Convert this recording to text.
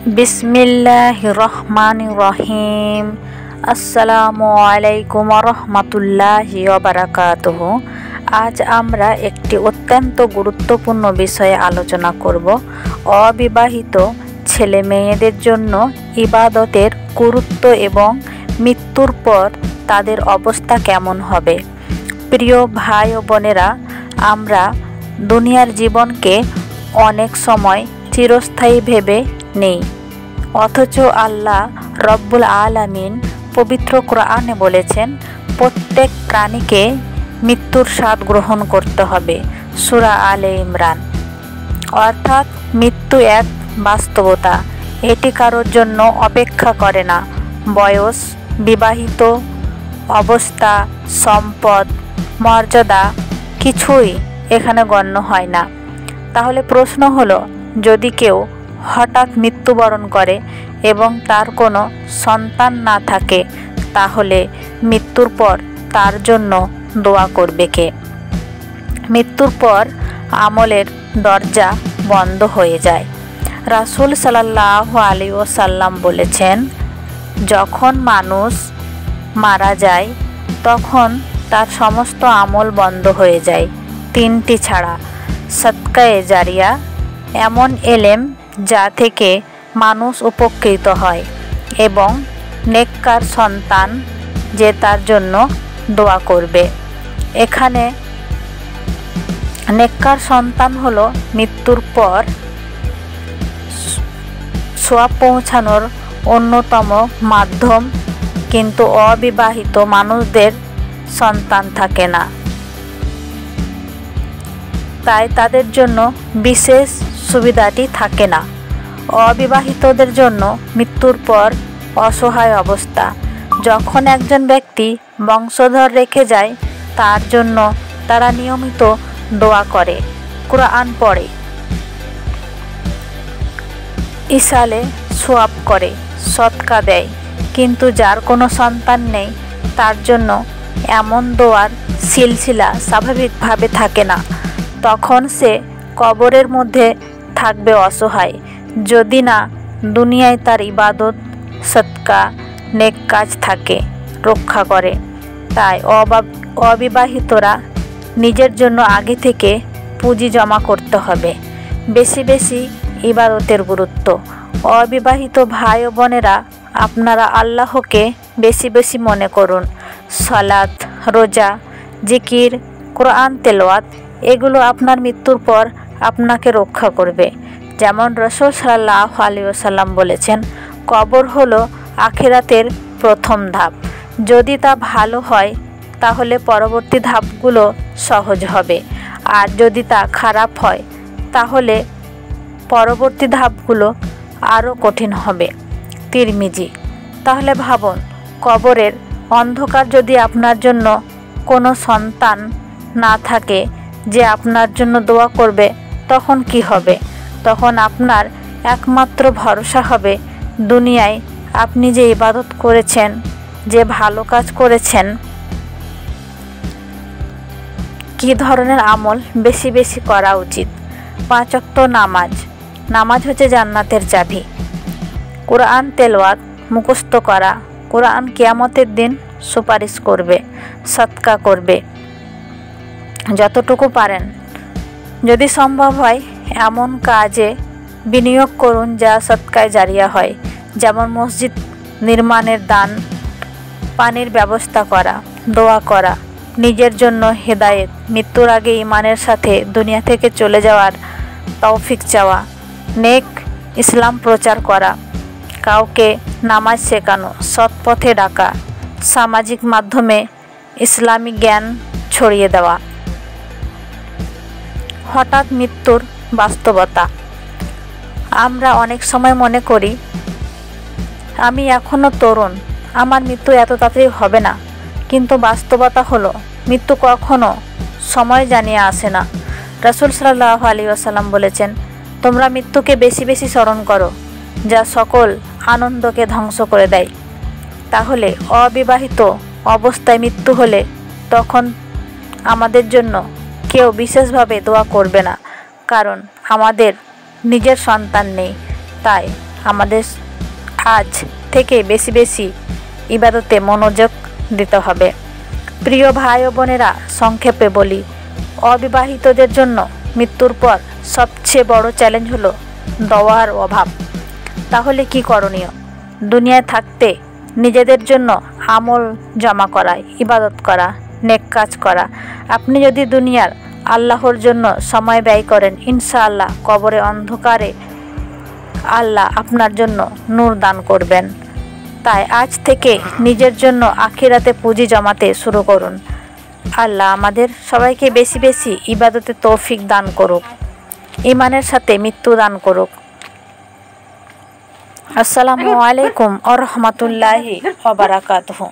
বিসমিল্লাহির রহমানির রহিম। আসসালামু আলাইকুম রহমতুল্লাহি ওয়া বারাকাতুহু। আজ আমরা একটি অত্যন্ত গুরুত্বপূর্ণ বিষয়ে আলোচনা করব। অবিবাহিত ছেলে মেয়েদের জন্য ইবাদতের গুরুত্ব এবং মৃত্যুর পর তাদের অবস্থা কেমন হবে। প্রিয় ভাই ও বোনেরা, আমরা দুনিয়ার জীবনকে অনেক সময় চিরস্থায়ী ভেবে নেই, অথচ আল্লাহ রব্বুল আলামিন পবিত্র কোরআনে বলেছেন প্রত্যেক প্রাণীকে মৃত্যুর স্বাদ গ্রহণ করতে হবে। সূরা আলে ইমরান। অর্থাৎ মৃত্যু এক বাস্তবতা, এটি কারোর জন্য অপেক্ষা করে না। বয়স, বিবাহিত অবস্থা, সম্পদ, মর্যাদা কিছুই এখানে গণ্য হয় না। তাহলে প্রশ্ন হলো, যদি কেউ হঠাৎ মৃত্যুবরণ করে এবং তার কোনো সন্তান না থাকে, তাহলে মৃত্যুর পর তার জন্য দোয়া করবে কে? মৃত্যুর পর আমলের দরজা বন্ধ হয়ে যায়। রাসূল সাল্লাল্লাহু আলাইহি ওয়াসাল্লাম বলেছেন, যখন মানুষ মারা যায় তখন তার সমস্ত আমল বন্ধ হয়ে যায়, তিনটি ছাড়া: সাদকায়ে জারিয়া, এমন এলেম যা থেকে মানুষ উপকৃত হয়, এবং নেককার সন্তান যে তার জন্য দোয়া করবে। এখানে নেককার সন্তান হলো মৃত্যুর পর সওয়াব পৌঁছানোর অন্যতম মাধ্যম, কিন্তু অবিবাহিত মানুষদের সন্তান থাকে না, তাই তাদের জন্য বিশেষ সুবিধাটি থাকে না। অবিবাহিতদের জন্য মৃত্যুর পর অসহায় অবস্থা। যখন একজন ব্যক্তি বংশধর রেখে যায়, তার জন্য তারা নিয়মিত দোয়া করে, কুরআন পড়ে, ইসালে সওয়াব করে, সদকা দেয়। কিন্তু যার কোনো সন্তান নেই, তার জন্য এমন দোয়ার সিলসিলা স্বাভাবিকভাবে থাকে না। তখন সে কবরের মধ্যে থাকবে অসহায়, যদি না দুনিয়ায় তার ইবাদত, সদকা, নেক কাজ থাকে রক্ষা করে। তাই অবিবাহিতরা নিজের জন্য আগে থেকে পুঁজি জমা করতে হবে। বেশি বেশি ইবাদতের গুরুত্ব। অবিবাহিত ভাই ও বোনেরা, আপনারা আল্লাহকে বেশি বেশি মনে করুন। সালাত, রোজা, জিকির, কোরআন তেলাওয়াত, এগুলো আপনার মৃত্যুর পর আপনাকে রক্ষা করবে। যেমন রাসূল সাল্লাল্লাহু আলাইহি ওয়াসাল্লাম বলেছেন, কবর হলো আখিরাতের প্রথম ধাপ। যদি তা ভালো হয়, তাহলে পরবর্তী ধাপগুলো সহজ হবে, আর যদি তা খারাপ হয়, তাহলে পরবর্তী ধাপগুলো আরও কঠিন হবে। তিরমিজি। তাহলে ভাবুন, কবরের অন্ধকার যদি আপনার জন্য কোনো সন্তান না থাকে যে আপনার জন্য দোয়া করবে, তখন কি হবে? তখন আপনার একমাত্র ভরসা হবে দুনিয়ায় আপনি যে ইবাদত করেছেন, যে ভালো কাজ করেছেন, কি ধরনের আমল বেশি বেশি করা উচিত। 5 ওয়াক্ত নামাজ। নামাজ হচ্ছে জান্নাতের চাবি। কোরআন তেলাওয়াত, মুখস্থ করা। কোরআন কিয়ামতের দিন সুপারিশ করবে। সদকা করবে যতটুকু পারেন। যদি সম্ভব হয় এমন কাজে বিনিয়োগ করুন যা সদকায়ে জারিয়া হয়, যেমন মসজিদ নির্মাণের দান, পানির ব্যবস্থা করা, দোয়া করা, নিজের জন্য হেদায়েত, মৃত্যুর আগে ঈমানের সাথে দুনিয়া থেকে চলে যাওয়ার তৌফিক চাওয়া, নেক ইসলাম প্রচার করা, কাউকে নামাজ শেখানো, সৎ পথে ডাকা, সামাজিক মাধ্যমে ইসলামিক জ্ঞান ছড়িয়ে দেওয়া। হঠাৎ মৃত্যুর বাস্তবতা। আমরা অনেক সময় মনে করি, আমি এখনও তরুণ, আমার মৃত্যু এত তাড়াতাড়ি হবে না। কিন্তু বাস্তবতা হলো, মৃত্যু কখনো সময় জানিয়ে আসে না। রাসূল সাল্লাল্লাহু আলাইহি ওয়াসাল্লাম বলেছেন, তোমরা মৃত্যুকে বেশি বেশি স্মরণ করো, যা সকল আনন্দকে ধ্বংস করে দেয়। তাহলে অবিবাহিত অবস্থায় মৃত্যু হলে তখন আমাদের জন্য কেউ বিশেষভাবে দোয়া করবে না, কারণ আমাদের নিজের সন্তান নেই। তাই আমাদের আজ থেকে বেশি বেশি ইবাদতে মনোযোগ দিতে হবে। প্রিয় ভাই ও বোনেরা, সংক্ষেপে বলি, অবিবাহিতদের জন্য মৃত্যুর পর সবচেয়ে বড় চ্যালেঞ্জ হলো দোয়ার অভাব। তাহলে কি করণীয়? দুনিয়ায় থাকতে নিজেদের জন্য আমল জমা করা, ইবাদত করা, নেক কাজ করা। আপনি যদি দুনিয়ার আল্লাহর জন্য সময় ব্যয় করেন, ইনশাআল্লাহ কবরে অন্ধকারে আল্লাহ আপনার জন্য নূর দান করবেন। তাই আজ থেকে নিজের জন্য আখিরাতে পুঁজি জমাতে শুরু করুন। আল্লাহ আমাদের সবাইকে বেশি বেশি ইবাদতে তৌফিক দান করুক, ঈমানের সাথে মৃত্যু দান করুক। আসসালামু আলাইকুম ওয়া রাহমাতুল্লাহি ওয়া বারাকাতুহু।